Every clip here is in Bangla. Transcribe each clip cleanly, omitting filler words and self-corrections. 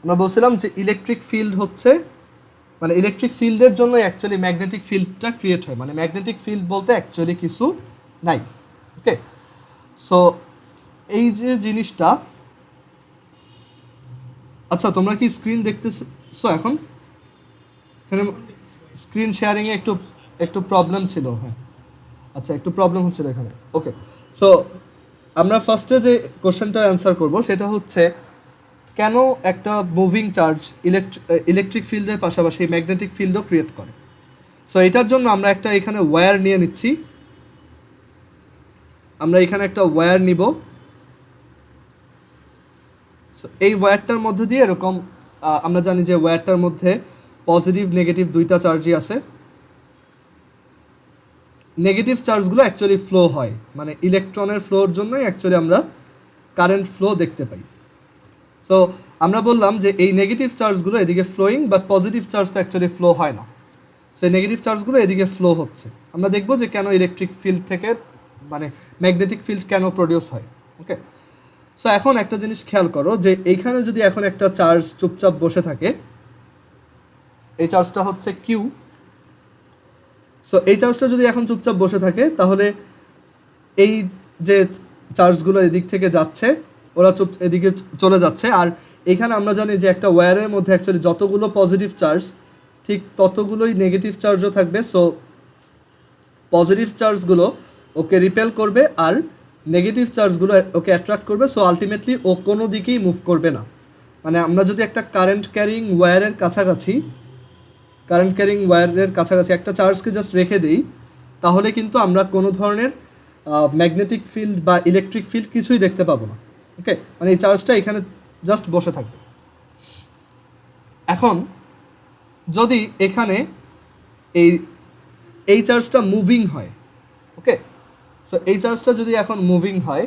আমরা বলছিলাম যে ইলেকট্রিক ফিল্ড হচ্ছে মানে ইলেকট্রিক ফিল্ডের জন্য অ্যাকচুয়ালি ম্যাগনেটিক ফিল্ডটা ক্রিয়েট হয়, মানে ম্যাগনেটিক ফিল্ড বলতে অ্যাকচুয়ালি কিছু নাই। ওকে, সো এই যে জিনিসটা, আচ্ছা তোমরা কি স্ক্রিন দেখতেছো এখন? এখানে স্ক্রিন শেয়ারিংয়ে একটু একটু প্রবলেম ছিল, হ্যাঁ আচ্ছা একটু প্রবলেম হচ্ছিল এখানে। ওকে, সো আমরা ফার্স্টে যে কোশ্চেনটার অ্যান্সার করব সেটা হচ্ছে কেন একটা মুভিং চার্জ ইলেকট্রিক ফিল্ডের পাশাপাশি ম্যাগনেটিক ফিল্ডও ক্রিয়েট করে। সো এটার জন্য আমরা একটা এখানে ওয়্যার নিয়ে নিচ্ছি, আমরা এখানে একটা ওয়্যার নিব। সো এই ওয়্যারটার মধ্যে দিয়ে এরকম আমরা জানি যে ওয়্যারটার মধ্যে পজিটিভ নেগেটিভ দুইটা চার্জই আছে। নেগেটিভ চার্জগুলো অ্যাকচুয়ালি ফ্লো হয়, মানে ইলেকট্রনের ফ্লোর জন্যই অ্যাকচুয়ালি আমরা কারেন্ট ফ্লো দেখতে পাই। সো আমরা বললাম যে এই নেগেটিভ চার্জগুলো এদিকে ফ্লোয়িং, বাট পজিটিভ চার্জ তো অ্যাকচুয়ালি ফ্লো হয় না। সো এই নেগেটিভ চার্জগুলো এদিকে ফ্লো হচ্ছে। আমরা দেখব যে কেন ইলেকট্রিক ফিল্ড থেকে মানে ম্যাগনেটিক ফিল্ড কেন প্রডিউস হয়। ওকে, সো এখন একটা জিনিস খেয়াল করো যে এইখানে যদি এখন একটা চার্জ চুপচাপ বসে থাকে, এই চার্জটা হচ্ছে কিউ। সো এই চার্জটা যদি এখন চুপচাপ বসে থাকে তাহলে এই যে চার্জগুলো এদিক থেকে যাচ্ছে ওরা এদিকে চলে যাচ্ছে, আর এখানে আমরা জানি যে একটা ওয়্যারের মধ্যে অ্যাকচুয়ালি যতগুলো পজিটিভ চার্জ ঠিক ততগুলোই নেগেটিভ চার্জও থাকবে। সো পজিটিভ চার্জগুলো ওকে রিপেল করবে আর নেগেটিভ চার্জগুলো ওকে অ্যাট্রাক্ট করবে। সো আলটিমেটলি ও কোনো দিকেই মুভ করবে না। মানে আমরা যদি একটা কারেন্ট ক্যারিং ওয়্যারের কাছাকাছি একটা চার্জকে জাস্ট রেখে দিই, তাহলে কিন্তু আমরা কোনো ধরনের ম্যাগনেটিক ফিল্ড বা ইলেকট্রিক ফিল্ড কিছুই দেখতে পাবো না। ওকে, মানে এই চার্জটা এখানে জাস্ট বসে থাকবে। এখন যদি এখানে এই এই চার্জটা মুভিং হয়, ওকে, সো এই চার্জটা যদি এখন মুভিং হয়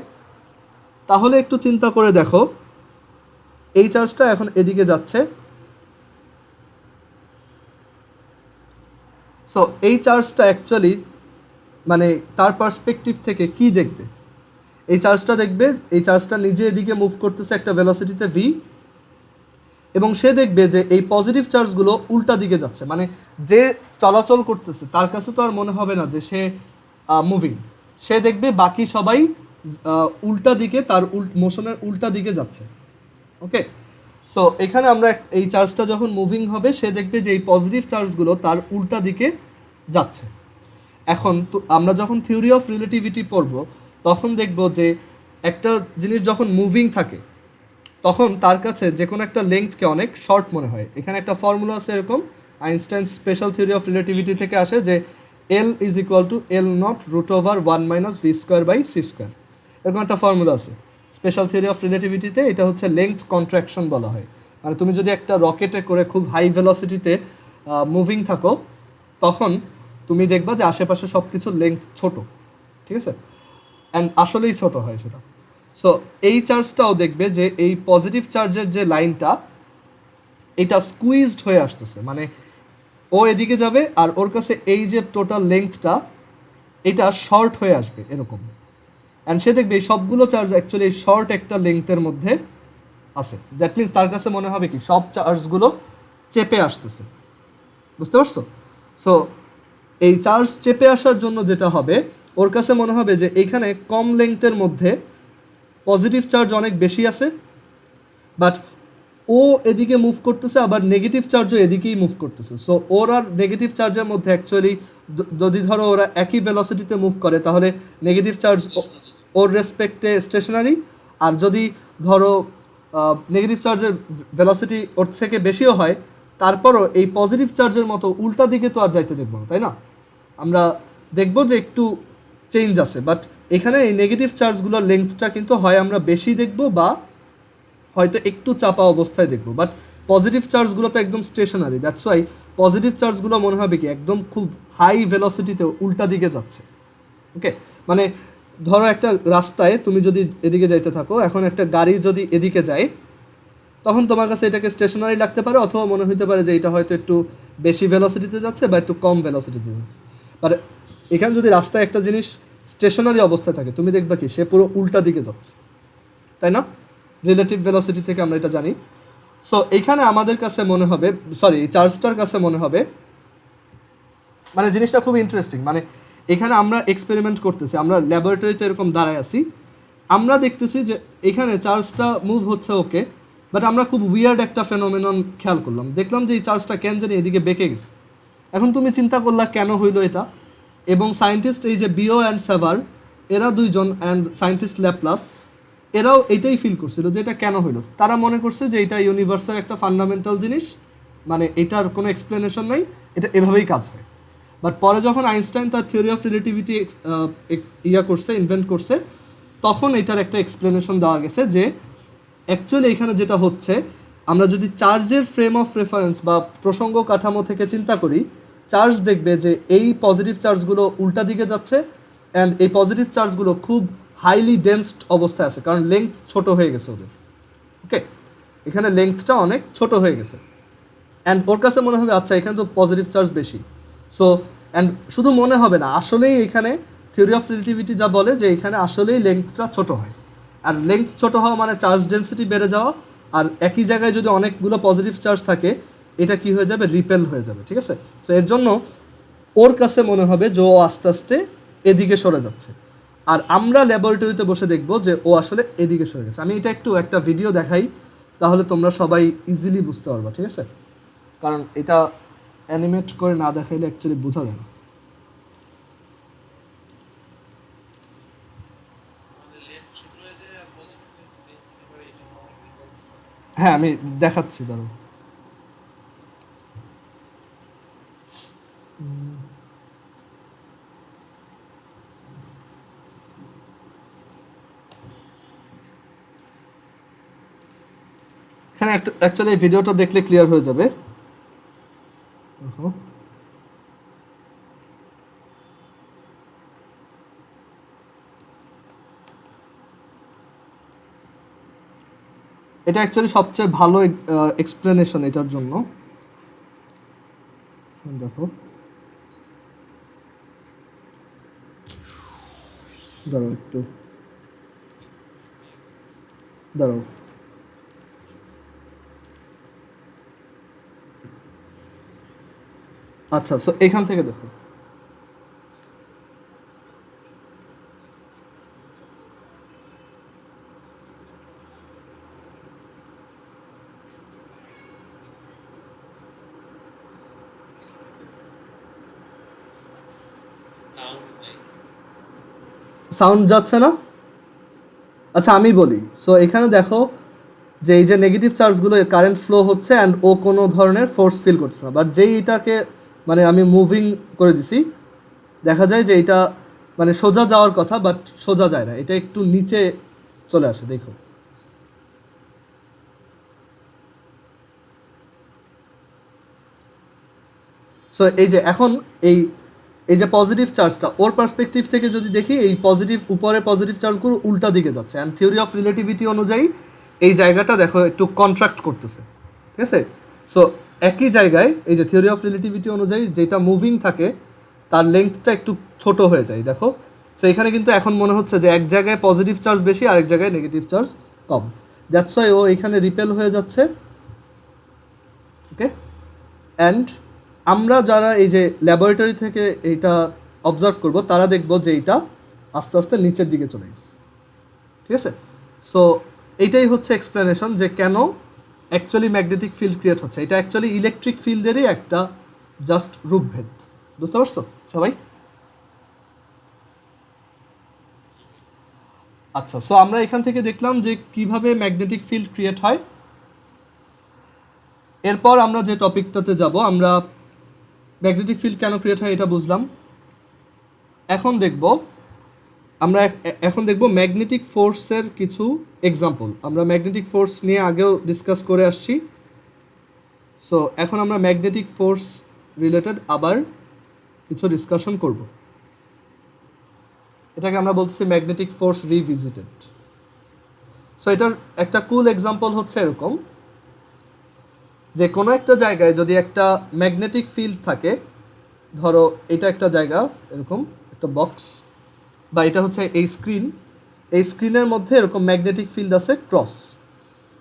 তাহলে একটু চিন্তা করে দেখো, এই চার্জটা এখন এদিকে যাচ্ছে। সো এই চার্জটা অ্যাকচুয়ালি মানে তার পার্সপেক্টিভ থেকে কি দেখবে? এই চার্জটা দেখবে এই চার্জটা নিজে এদিকে মুভ করতেছে একটা ভেলোসিটিতে ভি, এবং সে দেখবে যে এই পজিটিভ চার্জগুলো উল্টা দিকে যাচ্ছে। মানে যে চলাচল করতেছে তার কাছে তো আর মনে হবে না যে সে মুভিং, সে দেখবে বাকি সবাই উল্টা দিকে তার মোশনের উল্টা দিকে যাচ্ছে। ওকে, সো এখানে আমরা এই চার্জটা যখন মুভিং হবে সে দেখবে যে এই পজিটিভ চার্জগুলো তার উল্টা দিকে যাচ্ছে। এখন তো আমরা যখন থিওরি অফ রিলেটিভিটি পড়ব তখন দেখব যে একটা জিনিস যখন মুভিং থাকে তখন তার কাছে যে কোনো একটা লেংথকে অনেক শর্ট মনে হয়। এখানে একটা ফর্মুলা আছে এরকম, Einstein special theory of relativity থেকে আসে, যে L is equal to L naught root over 1 - v² by c²। এরকম একটা ফর্মুলা আছে স্পেশাল থিওরি অফ রিলেটিভিটিতে। এটা হচ্ছে লেংথ কন্ট্রাকশন বলা হয়। মানে তুমি যদি একটা রকেটে করে খুব হাই ভেলোসিটিতে মুভিং থাকো তখন তুমি দেখবা যে আশেপাশে সব কিছুর লেংথ ছোট, ঠিক আছে, অ্যান্ড আসলেই ছোট হয় সেটা। সো এই চার্জটাও দেখবে যে এই পজিটিভ চার্জের যে লাইনটা এটা স্কুইজড হয়ে আসতেছে, মানে ও এদিকে যাবে আর ওর কাছে এই যে টোটাল লেংথটা এটা শর্ট হয়ে আসবে এরকম, অ্যান্ড সে দেখবে এই সবগুলো চার্জ অ্যাকচুয়ালি শর্ট একটা লেংথের মধ্যে আছে। দ্যাট মিনস তার কাছে মনে হবে কি সব চার্জগুলো চেপে আসতেছে, বুঝতে পারছো? সো এই চার্জ চেপে আসার জন্য যেটা হবে ওর কাছে মনে হবে যে এইখানে কম লেংথের মধ্যে পজিটিভ চার্জ অনেক বেশি আছে, বাট ও এদিকে মুভ করতেছে, আবার নেগেটিভ চার্জও এদিকেই মুভ করতেছে। সো ওর আর নেগেটিভ চার্জের মধ্যে অ্যাকচুয়ালি যদি ধরো ওরা একই ভেলোসিটিতে মুভ করে তাহলে নেগেটিভ চার্জ ওর রেসপেক্টে স্টেশনারি, আর যদি ধরো নেগেটিভ চার্জের ভেলোসিটি ওর থেকে বেশিও হয় তারপরও এই পজিটিভ চার্জের মতো উল্টা দিকে তো আর যাইতে দেখবো না, তাই না? আমরা দেখব যে একটু চেঞ্জ আছে, বাট এখানে এই নেগেটিভ চার্জগুলোর লেংথটা কিন্তু হয় আমরা বেশি দেখব বা হয়তো একটু চাপা অবস্থায় দেখব, বাট পজিটিভ চার্জগুলো তো একদম স্টেশনারি। দ্যাটস ওয়াই পজিটিভ চার্জগুলো মনে হবে কি একদম খুব হাই ভেলোসিটিতে উল্টা দিকে যাচ্ছে। ওকে, মানে ধরো একটা রাস্তায় তুমি যদি এদিকে যাইতে থাকো, এখন একটা গাড়ি যদি এদিকে যায় তখন তোমার কাছে এটাকে স্টেশনারি লাগতে পারে, অথবা মনে হতে পারে যে এটা হয়তো একটু বেশি ভেলোসিটিতে যাচ্ছে বা একটু কম ভেলোসিটিতে যাচ্ছে। বাট এখানে যদি রাস্তায় একটা জিনিস স্টেশনারি অবস্থায় থাকে তুমি দেখবা কি সে পুরো উল্টা দিকে যাচ্ছে, তাই না? রিলেটিভ ভেলোসিটি থেকে আমরা এটা জানি। সো এখানে আমাদের কাছে মনে হবে, সরি এই চার্জটার কাছে মনে হবে মানে জিনিসটা খুব ইন্টারেস্টিং। মানে এখানে আমরা এক্সপেরিমেন্ট করতেছি, আমরা ল্যাবরেটরিতে এরকম দাঁড়ায় আছি, আমরা দেখতেছি যে এখানে চার্জটা মুভ হচ্ছে ওকে, বাট আমরা খুব উইয়ার্ড একটা ফেনোমেনন খেয়াল করলাম, দেখলাম যে এই চার্জটা কেন জানি এদিকে বেঁকে গেছে। এখন তুমি চিন্তা করলা কেন হইলো এটা, এবং সায়েন্টিস্ট এই যে বিও অ্যান্ড সেভার এরা দুইজন অ্যান্ড সায়েন্টিস্ট ল্যাপ্লাস এরাও এটাই ফিল করছিল যে এটা কেন হইলো। তারা মনে করছে যে এটা ইউনিভার্সের একটা ফান্ডামেন্টাল জিনিস, মানে এটার কোনো এক্সপ্লেনেশন নাই, এটা এভাবেই কাজ হয়। বাট পরে যখন আইনস্টাইন তার থিওরি অফ রিলেটিভিটি ইনভেন্ট করছে, তখন এটার একটা এক্সপ্লেনেশন দেওয়া গেছে যে অ্যাকচুয়ালি এখানে যেটা হচ্ছে, আমরা যদি চার্জের ফ্রেম অফ রেফারেন্স বা প্রসঙ্গ কাঠামো থেকে চিন্তা করি, চার্জ দেখবে যে এই পজিটিভ চার্জগুলো উল্টা দিকে যাচ্ছে, অ্যান্ড এই পজিটিভ চার্জগুলো খুব হাইলি ডেন্সড অবস্থায় আছে, কারণ লেংথ ছোট হয়ে গেছে ওদের। ওকে, এখানে লেংথটা অনেক ছোট হয়ে গেছে, অ্যান্ড ওর কাছে মনে হবে আচ্ছা এখানে তো পজিটিভ চার্জ বেশি। সো অ্যান্ড শুধু মনে হবে না, আসলেই এখানে থিওরি অফ রিলেটিভিটি যা বলে যে এখানে আসলেই লেংথটা ছোট হয়, আর লেংথ ছোট হওয়া মানে চার্জ ডেন্সিটি বেড়ে যাওয়া, আর একই জায়গায় যদি অনেকগুলো পজিটিভ চার্জ থাকে এটা কি হয়ে যাবে, রিপেল হয়ে যাবে। ঠিক আছে, সো এর জন্য ওর কাছে মনে হবে যে ও আস্তে আস্তে এদিকে সরে যাচ্ছে, আর আমরা ল্যাবরেটরিতে বসে দেখব যে ও আসলে এদিকে সরে গেছে। আমি এটা একটু একটা ভিডিও দেখাই, তাহলে তোমরা সবাই ইজিলি বুঝতে পারবা। ঠিক আছে, কারণ এটা অ্যানিমেট করে না দেখাইলে অ্যাকচুয়ালি বোঝা যায় না। হ্যাঁ আমি দেখাচ্ছি, দাঁড়াও। এখানে একটা অ্যাকচুয়ালি এই ভিডিওটা দেখলে ক্লিয়ার হয়ে যাবে। এটা অ্যাকচুয়ালি সবচেয়ে ভালো এক্সপ্লেনেশন এটার জন্য। দেখো, দাঁড়াও একটু, দাঁড়াও। আচ্ছা, সো এখান থেকে দেখো, সাউন্ড যাচ্ছে না? আচ্ছা আমি বলি। সো এখানে দেখো যে এই যে নেগেটিভ চার্জগুলো কারেন্ট ফ্লো হচ্ছে অ্যান্ড ও কোনো ধরনের ফোর্স ফিল করছে না, বাট যেই এটাকে মানে আমি মুভিং করে দিছি, দেখা যায় যে এটা মানে সোজা যাওয়ার কথা, বাট সোজা যায় না, এটা একটু নিচে চলে আসে। দেখো, সো এই যে এখন এই এই যে পজিটিভ চার্জটা ওর পার্সপেক্টিভ থেকে যদি দেখি, এই পজিটিভ উপরে পজিটিভ চার্জগুলো উল্টা দিকে যাচ্ছে, অ্যান্ড থিওরি অফ রিলেটিভিটি অনুযায়ী এই জায়গাটা দেখো একটু কন্ট্রাক্ট করতেছে। ঠিক আছে, সো একই জায়গায় এই যে থিওরি অফ রিলেটিভিটি অনুযায়ী যেটা মুভিং থাকে তার লেন্থটা একটু ছোট হয়ে যায়। দেখো, সো এখানে কিন্তু এখন মনে হচ্ছে যে এক জায়গায় পজিটিভ চার্জ বেশি আর এক জায়গায় নেগেটিভ চার্জ কম, দ্যাটস ওয়াই ও এখানে রিপেল হয়ে যাচ্ছে। ওকে, অ্যান্ড আমরা যারা এই যে ল্যাবরেটরি থেকে এইটা অবজার্ভ করব তারা দেখব যে এইটা আস্তে আস্তে নিচের দিকে চলে গেছে। ঠিক আছে, সো এইটাই হচ্ছে এক্সপ্লেনেশন যে কেন অ্যাকচুয়ালি ম্যাগনেটিক ফিল্ড ক্রিয়েট হচ্ছে। এটা অ্যাকচুয়ালি ইলেকট্রিক ফিল্ডেরই একটা জাস্ট রূপভেদ। বুঝতে পারছো সবাই? আচ্ছা, সো আমরা এখান থেকে দেখলাম যে কিভাবে ম্যাগনেটিক ফিল্ড ক্রিয়েট হয়। এরপর আমরা যে টপিকটাতে যাব, আমরা ম্যাগনেটিক ফিল্ড কেন ক্রিয়েট হয় এটা বুঝলাম। এখন দেখব আমরা এখন দেখব ম্যাগনেটিক ফোর্সের কিছু এক্সাম্পল। আমরা ম্যাগনেটিক ফোর্স নিয়ে আগেও ডিসকাস করে আসছি, সো এখন আমরা ম্যাগনেটিক ফোর্স রিলেটেড আবার কিছু ডিসকাশন করব। এটাকে আমরা বলতেছি ম্যাগনেটিক ফোর্স রিভিজিটেড। সো এটার একটা কুল এক্সাম্পল হচ্ছে এরকম যে কোনো একটা জায়গায় যদি একটা ম্যাগনেটিক ফিল্ড থাকে, ধরো এটা একটা জায়গা, এরকম একটা বক্স, বা এটা হচ্ছে এই স্ক্রিন, এই স্ক্রিনের মধ্যে এরকম ম্যাগনেটিক ফিল্ড আছে ক্রস।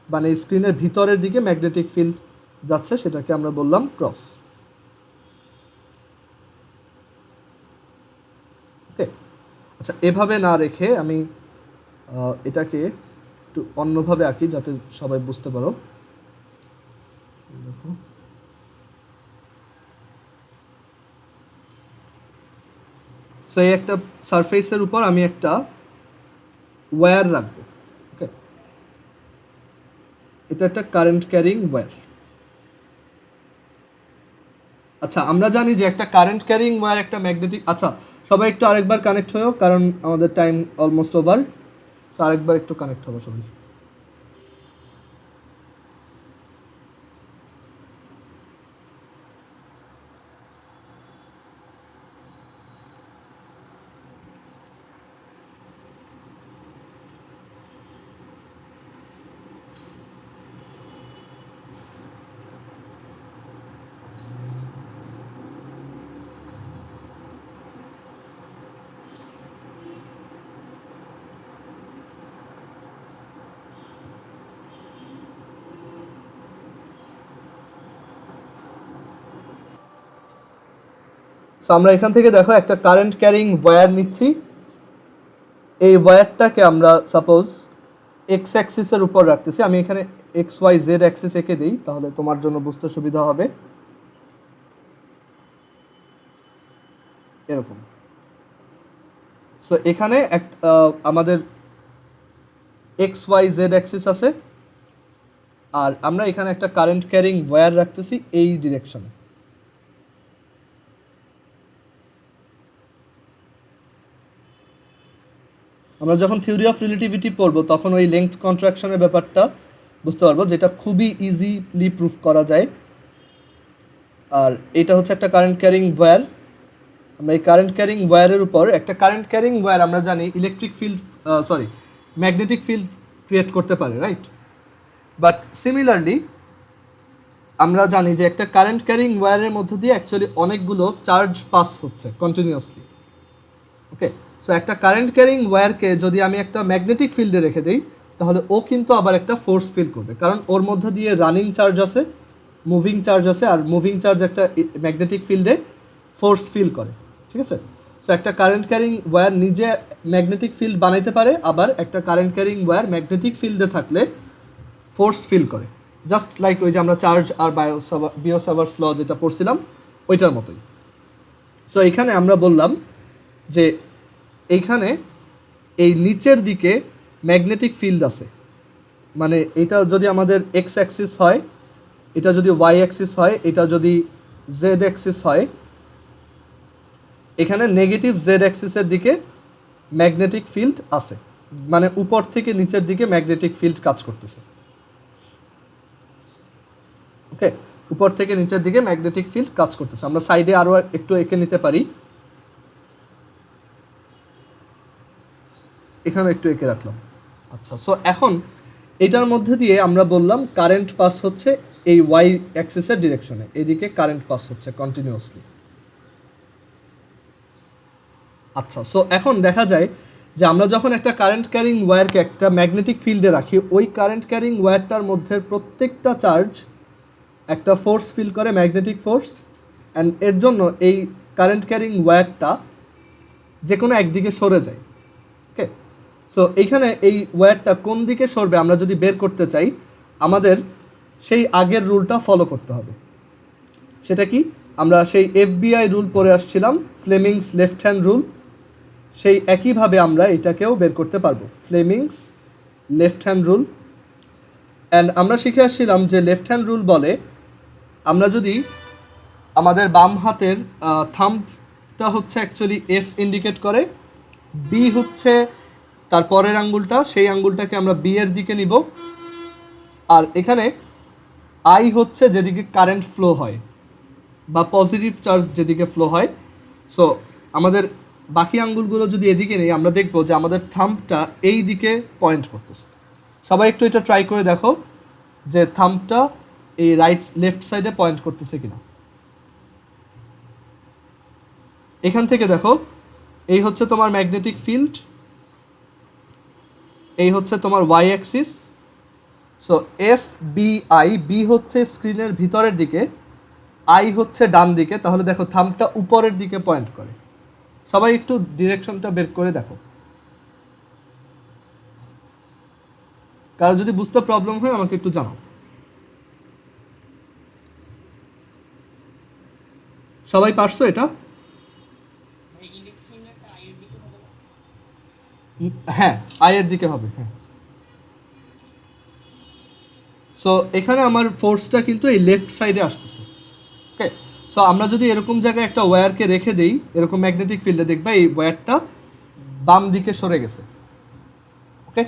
মানে স্ক্রিনের ভিতরের দিকে ম্যাগনেটিক ফিল্ড যাচ্ছে, সেটাকে আমরা বললাম ক্রস। ওকে, আচ্ছা এভাবে না রেখে আমি এটাকে একটু অন্যভাবে আঁকি যাতে সবাই বুঝতে পারো। দেখো, সো এই একটা সারফেসের উপর আমি একটা ওয়্যার রাখবো। ওকে, এটা একটা কারেন্ট ক্যারিং ওয়্যার। আচ্ছা আমরা জানি যে একটা কারেন্ট ক্যারিং ওয়্যার একটা ম্যাগনেটিক, আচ্ছা সবাই একটু আরেকবার কানেক্ট হয়েও, কারণ আমাদের টাইম অলমোস্ট ওভার। সো আরেকবার একটু কানেক্ট হবো সবাই। সো আমরা এখান থেকে দেখো একটা কারেন্ট ক্যারিং ওয়্যার নিচ্ছি। এই ওয়্যারটাকে আমরা সাপোজ এক্স অ্যাক্সিসের উপর রাখতেছি। আমি এখানে এক্স ওয়াই জেড অ্যাক্সিস এঁকে দিই, তাহলে তোমার জন্য বুঝতে সুবিধা হবে। এরকম। সো এখানে আমাদের এক্স ওয়াই জেড অ্যাক্সিস আছে, আর আমরা এখানে একটা কারেন্ট ক্যারিং ওয়্যার রাখতেছি এই ডিরেকশনে। আমরা যখন থিওরি অফ রিলেটিভিটি পড়বো তখন ওই লেংথ কন্ট্রাকশনের ব্যাপারটা বুঝতে পারবো, যেটা খুবই ইজিলি প্রুফ করা যায়। আর এটা হচ্ছে একটা কারেন্ট ক্যারিং ওয়্যার। আমরা এই কারেন্ট ক্যারিং ওয়্যারের উপর একটা কারেন্ট ক্যারিং ওয়্যার আমরা জানি electric field, magnetic field create করতে পারে, রাইট? বাট সিমিলারলি আমরা জানি যে একটা কারেন্ট ক্যারিং ওয়্যারের মধ্য দিয়ে অ্যাকচুয়ালি অনেকগুলো চার্জ পাস হচ্ছে কন্টিনিউয়াসলি। ওকে, সো একটা কারেন্ট ক্যারিং ওয়্যারকে যদি আমি একটা ম্যাগনেটিক ফিল্ডে রেখে দিই, তাহলে ও কিন্তু আবার একটা ফোর্স ফিল করবে, কারণ ওর মধ্যে দিয়ে রানিং চার্জ আছে, মুভিং চার্জ আছে, আর মুভিং চার্জ একটা ম্যাগনেটিক ফিল্ডে ফোর্স ফিল করে। ঠিক আছে, সো একটা কারেন্ট ক্যারিং ওয়্যার নিজে ম্যাগনেটিক ফিল্ড বানাইতে পারে, আবার একটা কারেন্ট ক্যারিং ওয়্যার ম্যাগনেটিক ফিল্ডে থাকলে ফোর্স ফিল করে, জাস্ট লাইক ওই যে আমরা চার্জ আর বিওসাভার্স ল যেটা পড়ছিলাম ওইটার মতোই। সো এখানে আমরা বললাম যে এইখানে এই নিচের দিকে ম্যাগনেটিক ফিল্ড আছে, মানে এটা যদি আমাদের এক্স অ্যাক্সিস হয়, এটা যদি ওয়াই অ্যাক্সিস হয়, এটা যদি জেড অ্যাক্সিস হয়, এখানে নেগেটিভ জেড অ্যাক্সিসের দিকে ম্যাগনেটিক ফিল্ড আছে, মানে উপর থেকে নিচের দিকে ম্যাগনেটিক ফিল্ড কাজ করতেছে। ওকে, উপর থেকে নিচের দিকে ম্যাগনেটিক ফিল্ড কাজ করতেছে। আমরা সাইডে আরও একটু এঁকে নিতে পারি, এখানে একটু এঁকে রাখলাম। আচ্ছা, সো এখন এটার মধ্যে দিয়ে আমরা বললাম কারেন্ট পাস হচ্ছে এই ওয়াই অ্যাক্সিসের ডিরেকশনে, এদিকে কারেন্ট পাস হচ্ছে কন্টিনিউয়াসলি। আচ্ছা, সো এখন দেখা যায় যে আমরা যখন একটা কারেন্ট ক্যারিং ওয়্যারকে একটা ম্যাগনেটিক ফিল্ডে রাখি, ওই কারেন্ট ক্যারিং ওয়্যারটার মধ্যে প্রত্যেকটা চার্জ একটা ফোর্স ফিল করে, ম্যাগনেটিক ফোর্স, অ্যান্ড এর জন্য এই কারেন্ট ক্যারিং ওয়্যারটা যে কোনো একদিকে সরে যায়। ওকে, সো এইখানে এই ওয়্যারটা কোন দিকে সরবে আমরা যদি বের করতে চাই, আমাদের সেই আগের রুলটা ফলো করতে হবে। সেটা কি? আমরা সেই এফবিআই রুল পড়ে আসছিলাম, ফ্লেমিংস লেফট হ্যান্ড রুল। সেই একইভাবে আমরা এটাকেও বের করতে পারবো, Fleming's left hand rule. And আমরা শিখে আসছিলাম যে লেফট হ্যান্ড রুল বলে আমরা যদি আমাদের বাম হাতের থাম্বটা হচ্ছে অ্যাকচুয়ালি এফ ইন্ডিকেট করে, বি হচ্ছে তার পরের আঙ্গুলটা, সেই আঙ্গুলটাকে আমরা বি এর দিকে নিব, আর এখানে আই হচ্ছে যেদিকে কারেন্ট ফ্লো হয় বা পজিটিভ চার্জ যেদিকে ফ্লো হয়। সো আমাদের বাকি আঙ্গুলগুলো যদি এদিকে নেই, আমরা দেখবো যে আমাদের থাম্বটা এই দিকে পয়েন্ট করতেছে। সবাই একটু এটা ট্রাই করে দেখো যে থাম্বটা এই লেফট সাইডে পয়েন্ট করতেছে কিনা। এখান থেকে দেখো, এই হচ্ছে তোমার ম্যাগনেটিক ফিল্ড, এই হচ্ছে তোমার Y axis. So F B I, B হচ্ছে স্ক্রিনের ভিতরের দিকে, আই হচ্ছে ডান দিকে, তাহলে দেখো থাম্বটা উপরের দিকে পয়েন্ট করে। সবাই একটু ডিরেকশনটা বের করে দেখো, কারো যদি বুঝতে প্রবলেম হয় আমাকে একটু জানাও। সবাই পারছো এটা? হ্যাঁ, আয়ের দিকে হবে, হ্যাঁ। সো এখানে আমার ফোর্সটা কিন্তু এই লেফট সাইডে আসতেছে। ওকে, সো আমরা যদি এরকম জায়গায় একটা ওয়্যারকে রেখে দেই এরকম ম্যাগনেটিক ফিল্ডে, দেখবা এই ওয়্যারটা বাম দিকে সরে গেছে। ওকে,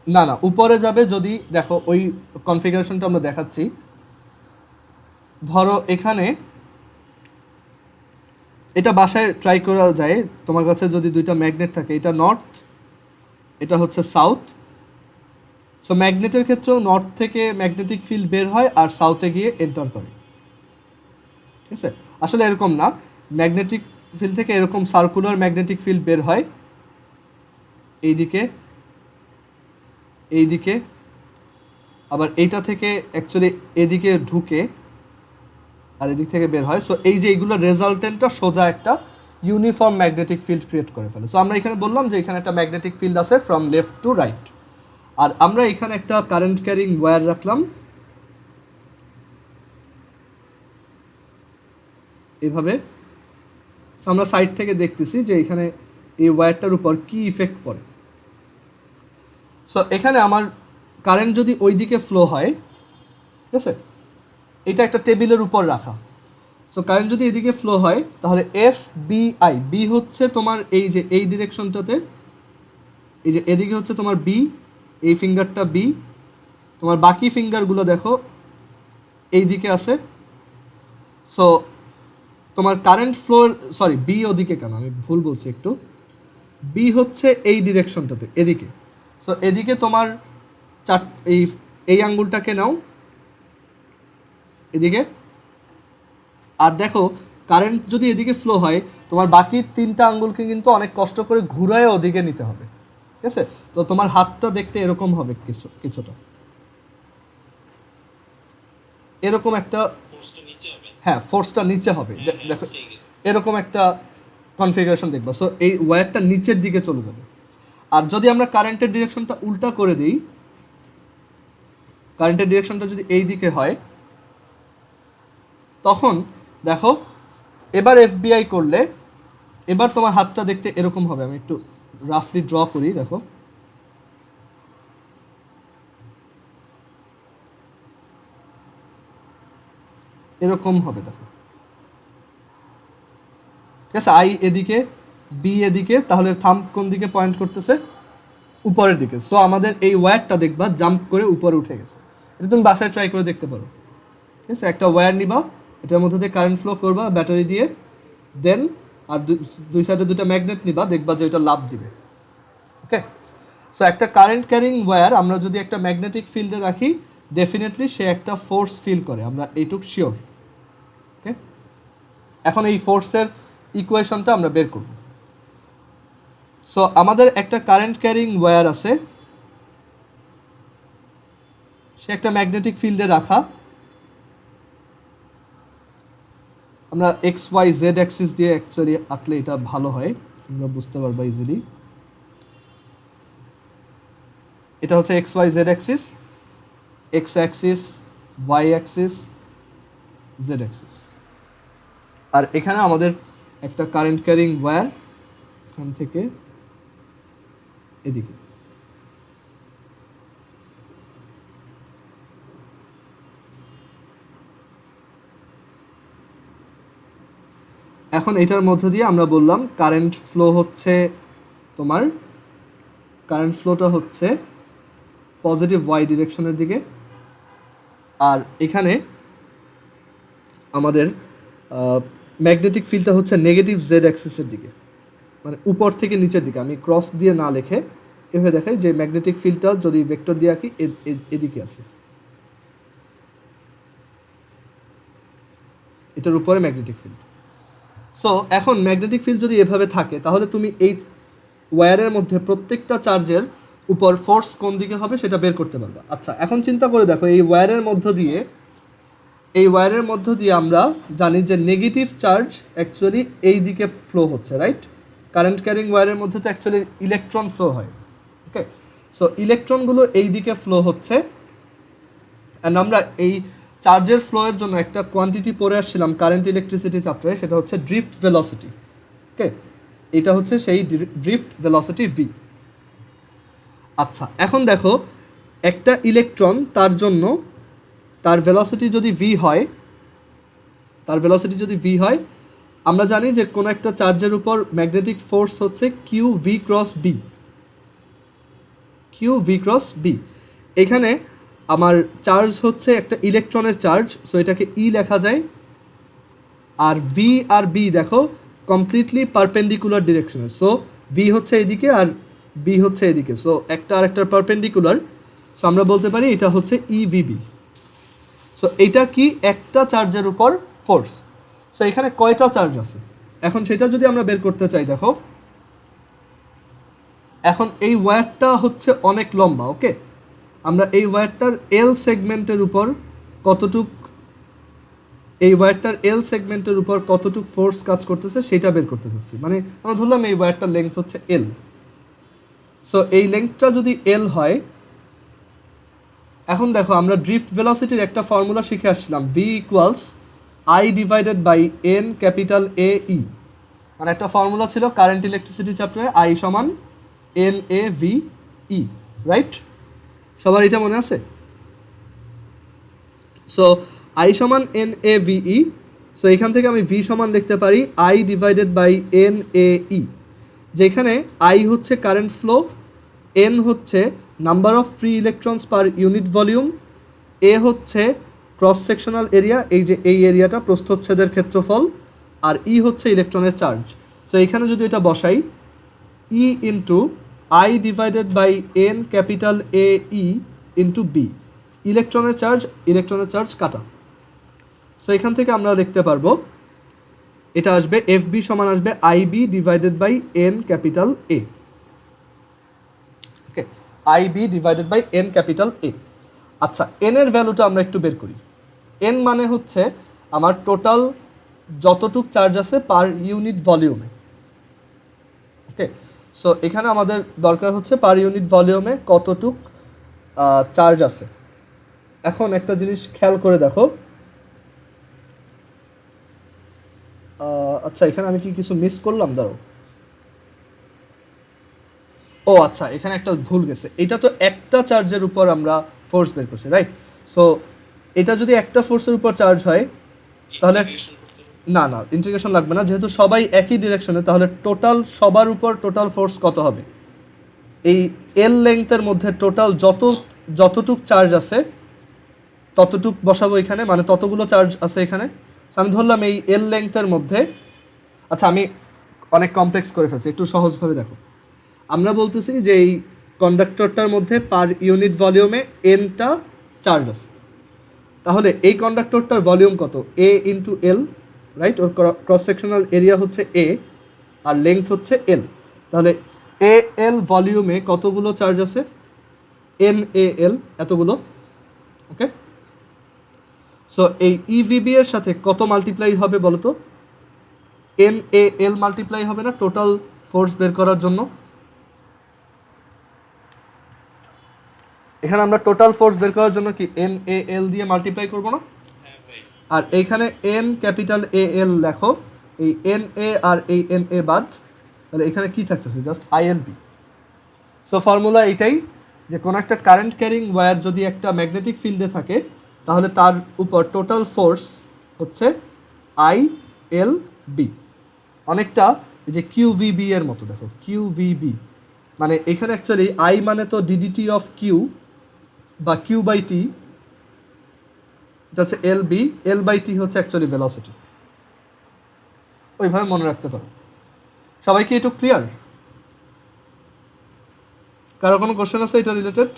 না না, উপরে যাবে যদি, দেখো ওই কনফিগারেশনটা আমরা দেখাচ্ছি। ধরো এখানে এটা বাসায় ট্রাই করা যায়, তোমার কাছে যদি দুইটা ম্যাগনেট থাকে, এটা নর্থ, এটা হচ্ছে সাউথ। সো ম্যাগনেটের ক্ষেত্রেও নর্থ থেকে ম্যাগনেটিক ফিল্ড বের হয় আর সাউথে গিয়ে এন্টার করে। ঠিক আছে, আসলে এরকম না, ম্যাগনেটিক ফিল্ড থেকে এরকম সার্কুলার ম্যাগনেটিক ফিল্ড বের হয় এইদিকে, এইদিকে, আবার এইটা থেকে অ্যাকচুয়ালি এদিকে ঢুকে আর এদিক থেকে বের হয়। সো এই যে এইগুলো রেজাল্টেন্টটা সোজা একটা ইউনিফর্ম ম্যাগনেটিক ফিল্ড ক্রিয়েট করে ফেলে। সো আমরা এখানে বললাম যে এখানে একটা ম্যাগনেটিক ফিল্ড আছে ফ্রম লেফট টু রাইট, আর আমরা এখানে একটা কারেন্ট ক্যারিং ওয়্যার রাখলাম এভাবে। সো আমরা সাইড থেকে দেখতেছি যে এখানে এই ওয়্যারটার উপর কি ইফেক্ট পড়ে। সো এখানে আমার কারেন্ট যদি ওই দিকে ফ্লো হয়, ঠিক আছে, এটা একটা টেবিলের উপর রাখা। সো কারেন্ট যদি এদিকে ফ্লো হয় তাহলে এফ বি আই, বি হচ্ছে তোমার এই যে এই ডিরেকশনটাতে, এই যে এদিকে হচ্ছে তোমার বি, এই ফিঙ্গারটা বি, তোমার বাকি ফিঙ্গারগুলো দেখো এই দিকে আছে। সো তোমার কারেন্ট ফ্লোর, সরি বি ওদিকে কেন, আমি ভুল বলছি একটু, বি হচ্ছে এই ডিরেকশনটাতে এদিকে। সো এদিকে তোমার এই এই আঙ্গুলটাকে নাও এদিকে, আর দেখো কারেন্ট যদি এদিকে ফ্লো হয় তোমার বাকি তিনটা আঙ্গুলকে কিন্তু অনেক কষ্ট করে ঘুরায় ওদিকে নিতে হবে। ঠিক আছে, তো তোমার হাতটা দেখতে এরকম হবে কিছুটা এরকম একটা, হ্যাঁ ফোর্সটা নিচে হবে, দেখো এরকম একটা কনফিগারেশন দেখবা। সো এই ওয়্যারটা নিচের দিকে চলে যাবে। আর যদি আমরা কারেন্টের ডিরেকশনটা উল্টা করে দিই, কারেন্টের ডিরেকশনটা যদি এই দিকে হয়, তখন দেখো এবার এফবিআই করলে এবার তোমার হাতটা দেখতে এরকম হবে। আমি একটু রাফলি ড্র করি, দেখো এরকম হবে, দেখো ঠিক আছে, আই এদিকে বি এদিকে, তাহলে থাম্ব কোন দিকে পয়েন্ট করতেছে? উপরের দিকে। সো আমাদের এই ওয়্যারটা দেখবা জাম্প করে উপরে উঠে গেছে। এটা তুমি বাসায় ট্রাই করে দেখতে পারো। ঠিক আছে, একটা ওয়্যার নিবা, এটার মধ্যে দিয়ে কারেন্ট ফ্লো করবা ব্যাটারি দিয়ে, দেন আর দুই সাইডে দুটো ম্যাগনেট নিবা, দেখবা যে এটা লাভ দিবে। ওকে, সো একটা কারেন্ট ক্যারিং ওয়্যার আমরা যদি একটা ম্যাগনেটিক ফিল্ডে রাখি, ডেফিনেটলি সে একটা ফোর্স ফিল করে, আমরা এইটুক শিওর। ওকে, এখন এই ফোর্সের ইকুয়েশনটা আমরা বের করব। সো আমাদের একটা কারেন্ট ক্যারিং ওয়্যার আছে, সে একটা ম্যাগনেটিক ফিল্ডে রাখা। আমরা এক্স ওয়াই জেড অ্যাক্সিস দিয়ে অ্যাকচুয়ালি আঁকলে এটা ভালো হয়, আমরা বুঝতে পারবো ইজিলি। এটা হচ্ছে X Y Z axis, X axis, Y axis, Z axis. আর এখানে আমাদের একটা কারেন্ট ক্যারিং ওয়্যার এখান থেকে এদিকে। এখন এটার মধ্য দিয়ে আমরা বললাম কারেন্ট ফ্লো হচ্ছে, তোমার কারেন্ট ফ্লোটা হচ্ছে পজিটিভ ওয়াই ডিরেকশনের দিকে, আর এখানে আমাদের ম্যাগনেটিক ফিল্ডটা হচ্ছে নেগেটিভ জেড অ্যাক্সিসের দিকে, মানে উপর থেকে নিচের দিকে। আমি ক্রস দিয়ে না লিখে এভাবে দেখাই যে ম্যাগনেটিক ফিল্ডটা যদি ভেক্টর দিয়ে আঁকি এদিকে আছে, এটার উপরে ম্যাগনেটিক ফিল্ড। সো এখন ম্যাগনেটিক ফিল্ড যদি এভাবে থাকে তাহলে তুমি এই ওয়্যারের মধ্যে প্রত্যেকটা চার্জের উপর ফোর্স কোন দিকে হবে সেটা বের করতে পারবা। আচ্ছা, এখন চিন্তা করে দেখো, এই ওয়্যারের মধ্য দিয়ে আমরা জানি যে নেগেটিভ চার্জ অ্যাকচুয়ালি এই দিকে ফ্লো হচ্ছে, রাইট? কারেন্ট ক্যারিং ওয়্যারের মধ্যে তো অ্যাকচুয়ালি ইলেকট্রন ফ্লো হয়। ওকে, সো ইলেকট্রনগুলো এই দিকে ফ্লো হচ্ছে, অ্যান্ড আমরা এই চার্জের ফ্লোয়ের জন্য একটা কোয়ান্টিটি পড়ে আসছিলাম কারেন্ট ইলেকট্রিসিটি চ্যাপ্টারে, সেটা হচ্ছে ড্রিফট ভেলোসিটি। ওকে, এটা হচ্ছে সেই ড্রিফট ভেলোসিটি ভি। আচ্ছা, এখন দেখো, একটা ইলেকট্রন তার ভেলোসিটি যদি ভি হয়, আমরা জানি যে কোনো একটা চার্জের উপর ম্যাগনেটিক ফোর্স হচ্ছে কিউ ভি ক্রস বি। এখানে আমার চার্জ হচ্ছে একটা ইলেকট্রনের চার্জ, সো এটাকে ই লেখা যায়। আর ভি আর বি দেখো কমপ্লিটলি পারপেন্ডিকুলার ডিরেকশনে, সো ভি হচ্ছে এদিকে আর বি হচ্ছে এদিকে, সো একটা আর একটা পারপেন্ডিকুলার, সো আমরা বলতে পারি এটা হচ্ছে ইভিবি। সো এইটা কি? একটা চার্জের উপর ফোর্স। সো এখানে কয়টা চার্জ আছে এখন সেটা যদি আমরা বের করতে চাই, দেখো এখন এই ওয়্যারটা হচ্ছে অনেক লম্বা। ওকে, আমরা এই ওয়্যারটার এল সেগমেন্টের উপর কতটুক ফোর্স কাজ করতেছে সেটা বের করতে চাচ্ছি। মানে আমরা ধরলাম এই ওয়্যারটার লেংথ হচ্ছে এল। সো এই লেংথটা যদি এল হয়, এখন দেখো আমরা ড্রিফট ভেলোসিটির একটা ফর্মুলা শিখে আসছিলাম, V equals I divided by N capital A E. মানে একটা ফর্মুলা ছিল কারেন্ট ইলেকট্রিসিটি চ্যাপ্টারে, আই সমান N A V E, right? সবার এটা মনে আছে? সো আই সমান N A V E, so এখান থেকে আমি ভি সমান লিখতে পারি I divided by N A E, যেখানে আই হচ্ছে কারেন্ট ফ্লো, এন হচ্ছে number of free electrons per unit volume, A হচ্ছে ক্রস সেকশনাল এরিয়া, এই যে এই এরিয়াটা প্রস্থচ্ছেদের ক্ষেত্রফল, আর ই হচ্ছে ইলেকট্রনের চার্জ। সো এখানে যদি এটা বসাই, E into I divided by N capital A E into B, ইলেকট্রনের চার্জ কাটা। সো এখান থেকে আমরা লিখতে পারবো এটা আসবে এফ বি সমান আসবে I B divided by N capital A. Okay, I B divided by N capital A. আচ্ছা, এন এর ভ্যালুটা আমরা একটু বের করি। এন মানে হচ্ছে আমার টোটাল যতটুক চার্জ আছে পার ইউনিট ভলিউমে। ওকে, সো এখানে আমাদের দরকার হচ্ছে পার ইউনিট ভলিউমে কতটুক চার্জ আছে। এখন একটা জিনিস খেয়াল করে দেখো, আচ্ছা এখানে আমি কি কিছু মিস করলাম? দাঁড়াও, ও আচ্ছা, এখানে একটা ভুল গেছে। এটা তো একটা চার্জের উপর আমরা ফোর্স বের করছি, রাইট? সো এটা যদি একটা ফোর্সের উপর চার্জ হয় তাহলে না ইন্টিগ্রেশন লাগবে না, যেহেতু সবাই একই ডিরেকশনে, তাহলে সবার উপর টোটাল ফোর্স কত হবে? এই এল লেংথের মধ্যে টোটাল যতটুক চার্জ আছে ততটুক বসাবো এখানে, মানে ততগুলো চার্জ আছে এখানে। আমি ধরলাম এই এল লেংথের মধ্যে, আচ্ছা আমি অনেক কমপ্লেক্স করে ফেলছি, একটু সহজভাবে দেখো। আমরা বলতেছি যে এই কন্ডাক্টরটার মধ্যে পার ইউনিট ভলিউমে এনটা চার্জ আছে, তাহলে এই কন্ডাক্টরটার ভলিউম কত? এ ইন্টু এল, রাইট? ওর ক্রস সেকশনাল এরিয়া হচ্ছে এ আর লেংথ হচ্ছে এল, তাহলে এ এল ভলিউমে কতগুলো চার্জ আছে? এন এ এল, এতগুলো। ওকে, সো এই ইভিবি এর সাথে কত মাল্টিপ্লাই হবে বলো তো? এন এ এল মাল্টিপ্লাই হবে না টোটাল ফোর্স বের করার জন্য? এখানে আমরা টোটাল ফোর্স বের করার জন্য কি এন এ এল দিয়ে মাল্টিপ্লাই করবো না? আর এইখানে এন ক্যাপিটাল এ এল লেখো, এই এন এ আর এই এন এ বাদ, তাহলে এখানে কি থাকতেছে? Just I L B. So formula এইটাই যে কোনো একটা কারেন্ট ক্যারিং ওয়্যার যদি একটা ম্যাগনেটিক ফিল্ডে থাকে তাহলে তার উপর টোটাল ফোর্স হচ্ছে আই এল বি, অনেকটা এই যে কিউভিবি এর মতো। দেখো কিউভিবি মানে এখানে অ্যাকচুয়ালি আই মানে তো ডিডিটি অফ কিউ বা কিউ বাই টি, এটা হচ্ছে L B, L by T হচ্ছে অ্যাকচুয়ালি ভেলোসিটি। ওইভাবে মনে রাখতে পারো। সবাই কি একটু ক্লিয়ার? কারো কোনো কোশ্চেন আছে এটা রিলেটেড?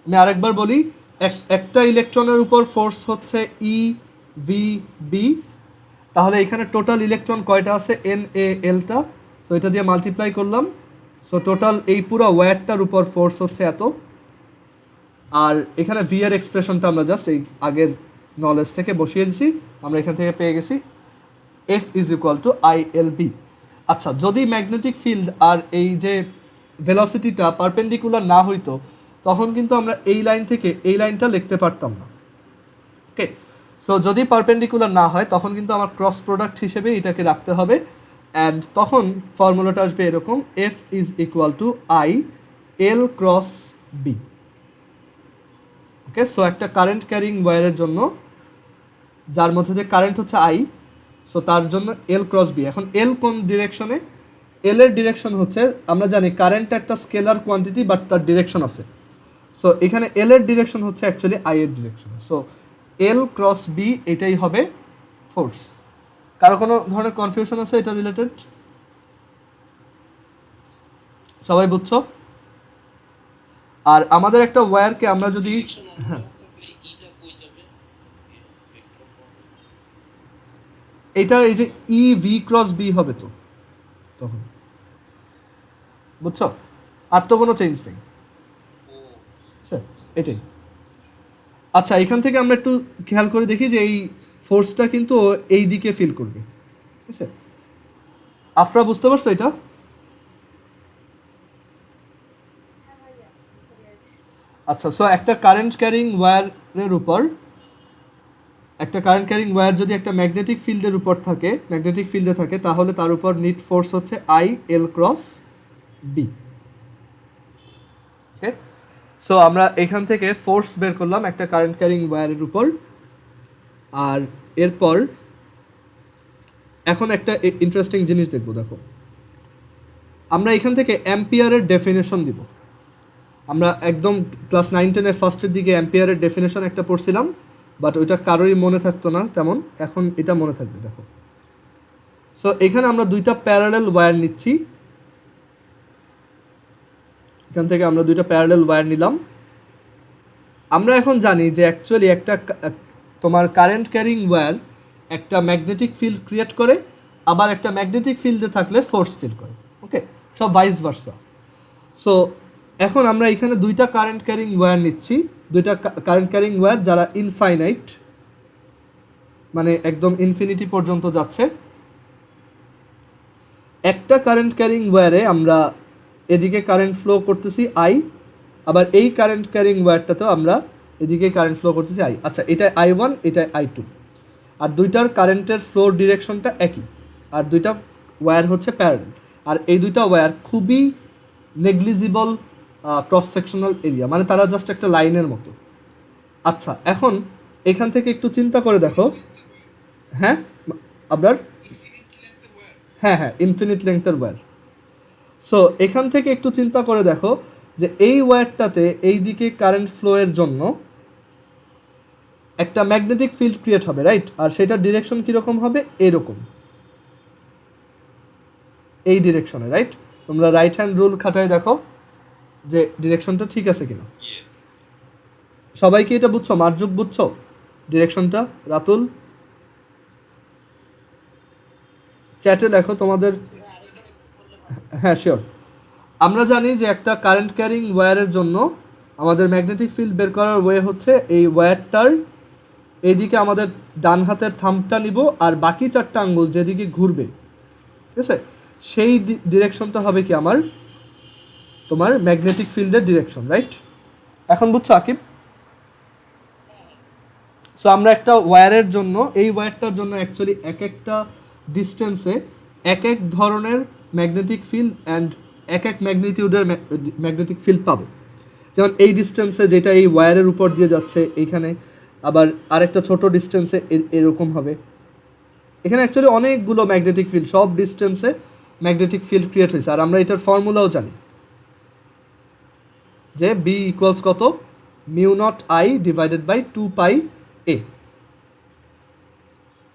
আমি আরেকবার বলি, একটা ইলেকট্রনের উপর ফোর্স হচ্ছে ই ভি বি, তাহলে এখানে টোটাল ইলেকট্রন কয়টা আছে? এন এ এলটা, সো এটা দিয়ে মাল্টিপ্লাই করলাম, সো টোটাল এই পুরো ওয়্যারটার উপর ফোর্স হচ্ছে এত, আর এখানে ভি এর এক্সপ্রেশনটা আমরা জাস্ট এই আগের নলেজ থেকে বসিয়ে দিছি, আমরা এখান থেকে পেয়ে গেছি F is equal to I L B. আচ্ছা, যদি ম্যাগনেটিক ফিল্ড আর এই যে ভেলোসিটিটা পারপেন্ডিকুলার না হইতো, তখন কিন্তু আমরা এই লাইন থেকে এই লাইনটা লিখতে পারতাম না। ওকে, সো যদি পারপেন্ডিকুলার না হয় তখন কিন্তু আমার ক্রস প্রোডাক্ট হিসেবে এটাকে রাখতে হবে, অ্যান্ড তখন ফর্মুলাটা আসবে এরকম, F is equal to I L cross B. Okay, so একটা কারেন্ট ক্যারিং ওয়্যারের জন্য যার মধ্যে দিয়ে কারেন্ট হচ্ছে আই, সো তার জন্য এল ক্রস বি। এখন এল কোন ডিরেকশনে? এল এর ডিরেকশন হচ্ছে, আমরা জানি কারেন্ট একটা স্কেলার কোয়ান্টিটি বাট তার ডিরেকশন আছে, সো এখানে এল এর ডিরেকশন হচ্ছে অ্যাকচুয়ালি আই এর ডিরেকশন। সো এল ক্রস বি এটাই হবে ফোর্স। কারো কোনো ধরনের কনফিউশন আছে এটা রিলেটেড? সবাই বুঝছো? আর আমাদের একটা ওয়্যারকে আমরা যদি, হ্যাঁ, এটা এই যে ই ভি ক্রস বি হবে তো তখন, বুঝছো? আর তো কোনো চেঞ্জ নেই স্যার, এটাই। আচ্ছা, এখান থেকে আমরা একটু খেয়াল করে দেখি যে এই ফোর্সটা কিন্তু এই দিকে ফিল করবে, ঠিক আছে? আফরা বুঝতে পারছো এটা? আচ্ছা, সো একটা কারেন্ট ক্যারিং ওয়্যারের উপর, একটা কারেন্ট ক্যারিং ওয়্যার যদি একটা ম্যাগনেটিক ফিল্ডের উপর থাকে, ম্যাগনেটিক ফিল্ডে থাকে, তাহলে তার উপর নিট ফোর্স হচ্ছে I L cross B. Okay, so আমরা এখান থেকে ফোর্স বের করলাম একটা কারেন্ট ক্যারিং ওয়্যারের উপর। আর এরপর এখন একটা ইন্টারেস্টিং জিনিস দেখবো, দেখো আমরা এখান থেকে অ্যাম্পিয়ারের ডেফিনেশন দিব। আমরা একদম ক্লাস 9-10-এর ফার্স্টের দিকে অ্যাম্পিয়ারের ডেফিনেশন একটা পড়ছিলাম, বাট ওইটা কারোরই মনে থাকতো না তেমন, এখন এটা মনে থাকবে। দেখো, সো এখানে আমরা দুইটা প্যারালেল ওয়্যার নিচ্ছি, এখান থেকে আমরা দুইটা প্যারালেল ওয়্যার নিলাম। আমরা এখন জানি যে অ্যাকচুয়ালি একটা তোমার কারেন্ট ক্যারিং ওয়্যার একটা ম্যাগনেটিক ফিল্ড ক্রিয়েট করে, আবার একটা ম্যাগনেটিক ফিল্ডে থাকলে ফোর্স ফিল করে। ওকে, সব ভাইস ভার্সা। সো এখন আমরা এখানে দুইটা কারেন্ট ক্যারিং ওয়্যার নিচ্ছি, দুইটা কারেন্ট ক্যারিং ওয়্যার যারা ইনফাইনাইট, মানে একদম ইনফিনিটি পর্যন্ত যাচ্ছে। একটা কারেন্ট ক্যারিং ওয়্যারে আমরা এদিকে কারেন্ট ফ্লো করতেছি আই, আবার এই কারেন্ট ক্যারিং ওয়্যারটাতেও আমরা এদিকে কারেন্ট ফ্লো করতেছি আই। আচ্ছা, এটা I1, এটা I2, আর দুইটার কারেন্টের ফ্লোর ডিরেকশনটা একই, আর দুইটা ওয়্যার হচ্ছে প্যারালাল, আর এই দুইটা ওয়্যার খুবই নেগলিজিবল ক্রস সেকশনাল এরিয়া, মানে তারা জাস্ট একটা লাইনের মতো। আচ্ছা, এখন এখান থেকে একটু চিন্তা করে দেখো, হ্যাঁ আপনার, হ্যাঁ হ্যাঁ, ইনফিনিট লেংথের ওয়্যার। সো এখান থেকে একটু চিন্তা করে দেখো যে এই ওয়্যারটাতে এই দিকে কারেন্ট ফ্লোয়ের জন্য একটা ম্যাগনেটিক ফিল্ড ক্রিয়েট হবে, রাইট? আর সেটার ডিরেকশন কীরকম হবে? এরকম, এই ডিরেকশনে, রাইট? তোমরা রাইট হ্যান্ড রুল খাটায় দেখো যে ডিরেকশনটা ঠিক আছে কিনা। সবাই কি এটা বুঝছো? মার্জুক বুঝছো ডিরেকশনটা? রাতুল চ্যাটে লেখো তোমাদের। হ্যাঁ শিওর। আমরা জানি যে একটা কারেন্ট ক্যারিং ওয়্যারের জন্য আমাদের ম্যাগনেটিক ফিল্ড বের করার ওয়ে হচ্ছে এই ওয়্যারটার এইদিকে আমাদের ডান হাতের থাম্বটা নিব, আর বাকি চারটা আঙ্গুল যেদিকে ঘুরবে, ঠিক আছে, সেই ডিরেকশনটা হবে কি আমার তোমার ম্যাগনেটিক ফিল্ডের ডিরেকশন, রাইট? এখন বুঝছো আকিব? সো আমরা একটা ওয়্যারের জন্য, এই ওয়্যারটার জন্য অ্যাকচুয়ালি এক একটা ডিস্টেন্সে এক এক ধরনের ম্যাগনেটিক ফিল্ড অ্যান্ড এক এক ম্যাগনিটিউডের ম্যাগনেটিক ফিল্ড পাবো। যেমন এই ডিস্টেন্সে যেটা এই ওয়্যারের উপর দিয়ে যাচ্ছে এইখানে, আবার আরেকটা ছোট ডিস্টেন্সে এরকম হবে। এখানে অ্যাকচুয়ালি অনেকগুলো ম্যাগনেটিক ফিল্ড, সব ডিস্টেন্সে ম্যাগনেটিক ফিল্ড ক্রিয়েট হয়েছে। আর আমরা এটার ফর্মুলাও জানি যে বি ইকুয়ালস কত? Mu naught I divided by 2πa।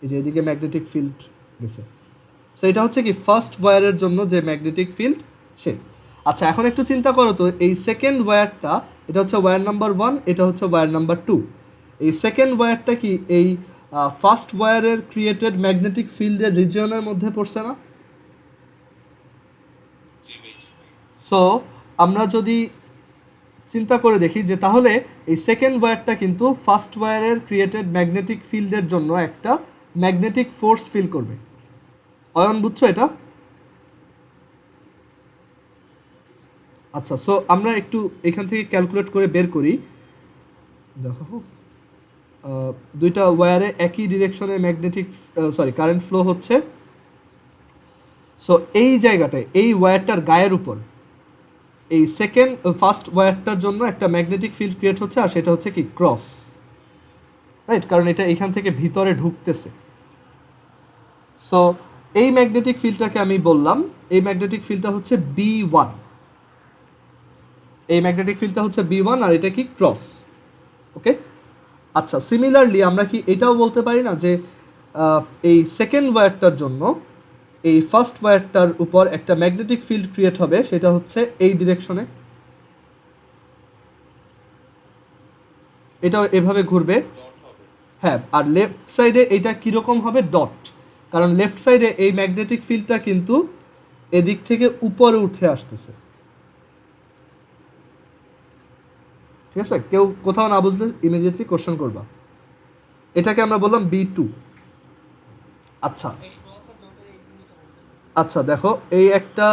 এই যে এদিকে ম্যাগনেটিক ফিল্ড গেছে, সো এটা হচ্ছে কি ফার্স্ট ওয়্যারের জন্য যে ম্যাগনেটিক ফিল্ড সে। আচ্ছা, এখন একটু চিন্তা করো তো, এই সেকেন্ড ওয়্যারটা, এটা হচ্ছে ওয়্যার নাম্বার 1, এটা হচ্ছে ওয়্যার নাম্বার 2। এই সেকেন্ড ওয়্যারটা কি এই ফার্স্ট ওয়্যারের ক্রিয়েটেড ম্যাগনেটিক ফিল্ডের রিজিয়নের মধ্যে পড়ছে না? সো আমরা যদি চিন্তা করে দেখি যে তাহলে এই সেকেন্ড ওয়্যারটা কিন্তু ফার্স্ট ওয়্যারের ক্রিয়েটেড ম্যাগনেটিক ফিল্ডের জন্য একটা ম্যাগনেটিক ফোর্স ফিল করবে। অয়ন বুঝছো এটা? আচ্ছা, সো আমরা একটু এখান থেকে ক্যালকুলেট করে বের করি। দেখো দুইটা ওয়্যারে একই ডিরেকশনে ম্যাগনেটিক কারেন্ট ফ্লো হচ্ছে। সো এই জায়গাটায় এই ওয়্যারটার গায়ের উপর এই ফার্স্ট ওয়্যারটার জন্য একটা ম্যাগনেটিক ফিল্ড ক্রিয়েট হচ্ছে, আর সেটা হচ্ছে কি ক্রস, রাইট? কারণ এটা এখান থেকে ভিতরে ঢুকতেছে। সো এই ম্যাগনেটিক ফিল্ডটাকে আমি বললাম, এই ম্যাগনেটিক ফিল্ডটা হচ্ছে B1, এই ম্যাগনেটিক ফিল্ডটা হচ্ছে B1 আর এটা কি ক্রস। ওকে, আচ্ছা, সিমিলারলি আমরা কি এটাও বলতে পারি না যে এই সেকেন্ড ওয়্যারটার জন্য এই ফার্স্ট ওয়্যারটার উপর একটা ম্যাগনেটিক ফিল্ড ক্রিয়েট হবে, সেটা হচ্ছে এই ডিরেকশনে, এটাও এভাবে ঘুরবে। হ্যাঁ, আর লেফট সাইডে এটা কীরকম হবে? ডট, কারণ লেফট সাইডে এই ম্যাগনেটিক ফিল্ডটা কিন্তু এদিক থেকে উপরে উঠে আসতেছে। ঠিক আছে, কেউ কোথাও না বুঝলে ইমিডিয়েটলি কোশ্চেন করবা। এটাকে আমরা বললাম B2। আচ্ছা আচ্ছা, দেখো এই একটা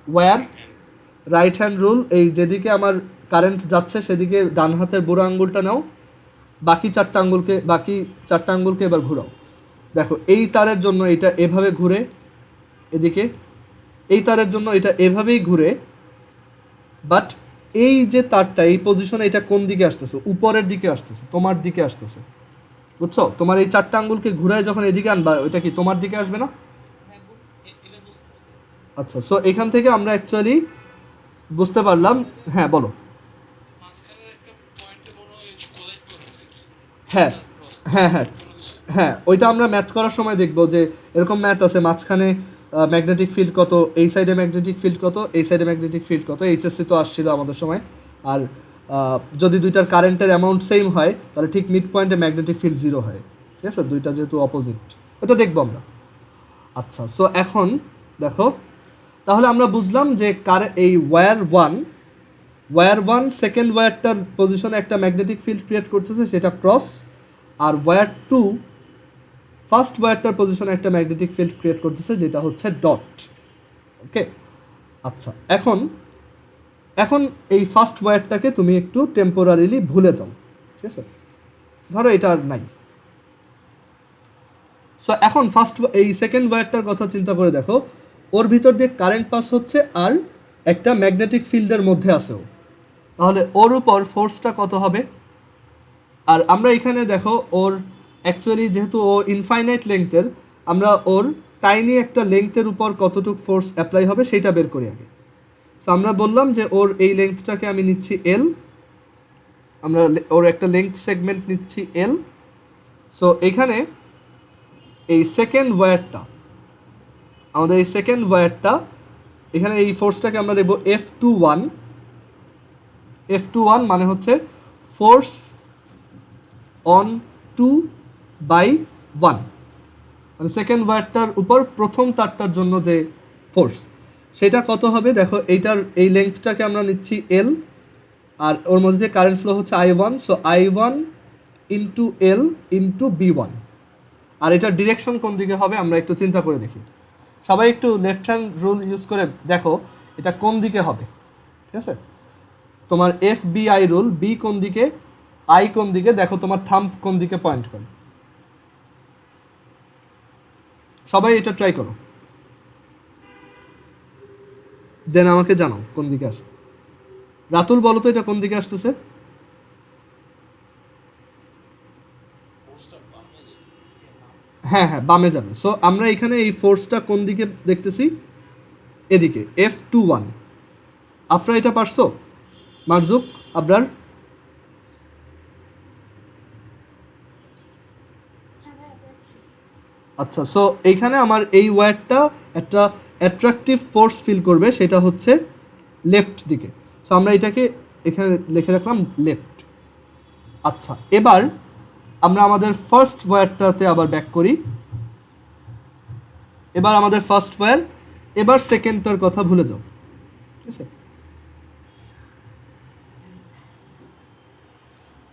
ওয়্যার, রাইট হ্যান্ড রুল, এই যেদিকে আমার কারেন্ট যাচ্ছে সেদিকে ডান হাতের বুড়ো আঙ্গুলটা নাও, বাকি চারটা আঙ্গুলকে এবার ঘুরাও। দেখো এই তারের জন্য এটা এভাবে ঘুরে এদিকে, এই তারের জন্য এটা এভাবেই ঘুরে, বাট এই যে তারটা এই পজিশনে এটা কোন দিকে আসতেছে? উপরের দিকে আসতেছে, তোমার দিকে আসতেছে, বুঝছো? তোমার এই চারটা আঙ্গুলকে ঘুরায় যখন এদিকে আনবা, ওইটা কি তোমার দিকে আসবে না? আচ্ছা, সো এখান থেকে আমরা অ্যাকচুয়ালি বুঝতে পারলাম। হ্যাঁ বলো। হ্যাঁ হ্যাঁ হ্যাঁ হ্যাঁ, ওইটা আমরা ম্যাথ করার সময় দেখবো যে এরকম ম্যাথ আছে, মাঝখানে ম্যাগনেটিক ফিল্ড কত, এই সাইডে ম্যাগনেটিক ফিল্ড কত, এই সাইডে ম্যাগনেটিক ফিল্ড কত। এইচএসসি তো আসছিল আমাদের সময়। আর যদি দুইটার কারেন্টের অ্যামাউন্ট সেম হয় তাহলে ঠিক মিড পয়েন্টে ম্যাগনেটিক ফিল্ড জিরো হয়। ঠিক আছে, দুইটা যেহেতু অপোজিট, ওটা দেখবো আমরা। আচ্ছা, সো এখন দেখো, তাহলে আমরা বুঝলাম যে এই ওয়্যার ওয়ান সেকেন্ড ওয়্যারটার পজিশনে একটা ম্যাগনেটিক ফিল্ড ক্রিয়েট করতেছে, সেটা ক্রস। আর ওয়্যার টু ফার্স্ট ওয়্যারটার পজিশনে একটা ম্যাগনেটিক ফিল্ড ক্রিয়েট করতেছে, যেটা হচ্ছে ডট। ওকে, আচ্ছা, এখন এই ফার্স্ট ওয়্যারটাকে তুমি একটু টেম্পোরারিলি ভুলে যাও। ঠিক আছে, ধরো এটা আর নাই। সো এখন এই সেকেন্ড ওয়্যারটার কথা চিন্তা করে দেখো, ওর ভিতর দিয়ে কারেন্ট পাস হচ্ছে আর একটা ম্যাগনেটিক ফিল্ডের মধ্যে আছেও, তাহলে ওর উপর ফোর্সটা কত হবে? আর আমরা এখানে দেখো ওর অ্যাকচুয়ালি যেহেতু ও ইনফাইনাইট লেংথের, আমরা ওর টাইনি একটা লেংথের উপর কতটুকু ফোর্স অ্যাপ্লাই হবে সেটা বের করি আগে। সো আমরা বললাম যে ওর এই লেংথটাকে আমি নিচ্ছি L, আমরা ওর একটা লেংথ সেগমেন্ট নিচ্ছি L। সো এখানে এই সেকেন্ড ওয়্যারটা, আমাদের এই সেকেন্ড ওয়্যারটা, এখানে এই ফোর্সটাকে আমরা দেবো F21 মানে হচ্ছে ফোর্স অন 2/1, মানে সেকেন্ড ওয়্যারটার উপর প্রথম তারটার জন্য যে ফোর্স, সেটা কত হবে? দেখো এই লেংথটাকে আমরা নিচ্ছি L, আর ওর মধ্যে কারেন্ট ফ্লো হচ্ছে I1, so I1 into L into B1। আর এটার ডিরেকশন কোন দিকে হবে আমরা একটু চিন্তা করে দেখি। সবাই একটু লেফট হ্যান্ড রুল ইউজ করে দেখো এটা কোন দিকে হবে। ঠিক আছে, তোমার FBI রুল, বি কোন দিকে, আই কোন দিকে, দেখো তোমার থাম্ব কোন দিকে পয়েন্ট করে। সবাই এটা ট্রাই করো, দেন আমাকে জানাও কোন দিকে আসে। রাতুল বলো তো এটা কোন দিকে আসতেছে? হ্যাঁ হ্যাঁ, বামে যাবে। সো আমরা এখানে এই ফোর্সটা কোন দিকে দেখতেছি? এদিকে, F21। আফরা এটা পারছো? মারজুক, আবরার? আচ্ছা, সো এইখানে আমার এই ওয়্যারটা একটা অ্যাট্রাকটিভ ফোর্স ফিল করবে, সেটা হচ্ছে লেফট দিকে। সো আমরা এটাকে এখানে লিখে রাখলাম লেফট। আচ্ছা, এবার আমরা আমাদের ফার্স্ট ওয়্যারটাতে আবার ব্যাক করি। এবার আমাদের ফার্স্ট ওয়্যার, এবার সেকেন্ডটার কথা ভুলে যাও। ঠিক আছে,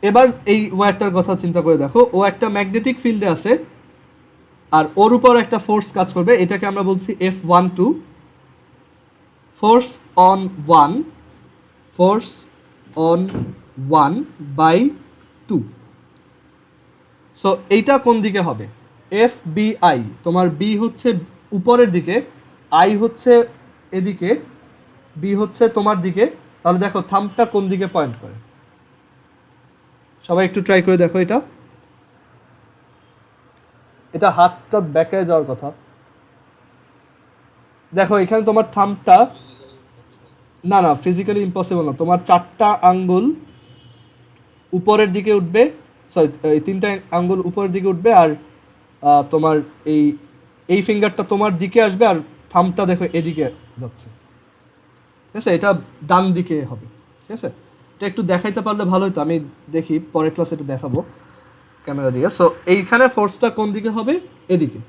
এবার এই ওয়্যারটার কথা চিন্তা করে দেখো, ও একটা ম্যাগনেটিক ফিল্ডে আছে আর ওর উপর একটা ফোর্স কাজ করবে, এটাকে আমরা বলছি F12, force on one, force on 1/2। So এইটা কোন দিকে হবে? FBI, তোমার বি হচ্ছে উপরের দিকে, আই হচ্ছে এদিকে, বি হচ্ছে তোমার দিকে। তাহলে দেখো থাম্বটা কোন দিকে পয়েন্ট করে, সবাই একটু ট্রাই করে দেখো। এটা হাতটা ব্যাকে যাওয়ার কথা। দেখো এখানে তোমার থাম্বটা, না না ফিজিক্যালি ইম্পসিবল না, তোমার 4টা আঙ্গুল উপরের দিকে উঠবে, সরি 3টা আঙ্গুল উপরের দিকে উঠবে, আর তোমার এই ফিঙ্গারটা তোমার দিকে আসবে, আর থাম্বটা দেখো এদিকে যাচ্ছে, ঠিক আছে? এটা ডান দিকে হবে, ঠিক আছে? এটা একটু দেখাইতে পারলে ভালো হতো, আমি দেখি পরের ক্লাসে এটা দেখাবো ক্যামেরা দিয়ে। সো এইখানে ফোর্সটা কোন দিকে হবে? এদিকে,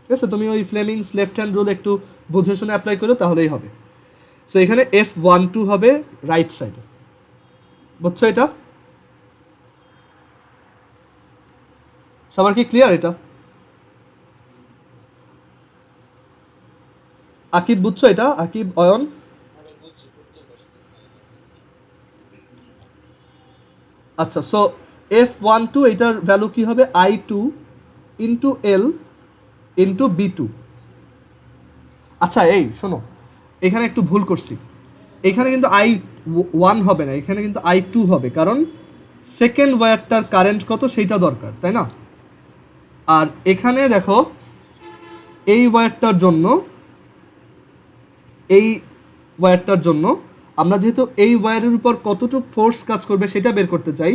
ঠিক আছে? তুমি ওই ফ্লেমিংস লেফট হ্যান্ড রুল একটু বুঝে শুনে অ্যাপ্লাই করো, তাহলেই হবে। সো এখানে F12 হবে রাইট সাইডে, বুঝছো এটা? সবার কি ক্লিয়ার এটা? আকিব বুঝছো এটা? আকিব, অয়ন? আচ্ছা, সো F12 এটার ভ্যালু কি হবে? I2 into L into B2। আচ্ছা এই শোনো, এখানে একটু ভুল করছি, এখানে কিন্তু I1 হবে না, এখানে কিন্তু I2 হবে, কারণ সেকেন্ড ওয়্যারটার কারেন্ট কত সেইটা দরকার, তাই না? আর এখানে দেখো এই ওয়্যারটার জন্য, এই ওয়্যারটার জন্য আমরা যেহেতু এই ওয়্যারের উপর কতটুকু ফোর্স কাজ করবে সেটা বের করতে চাই,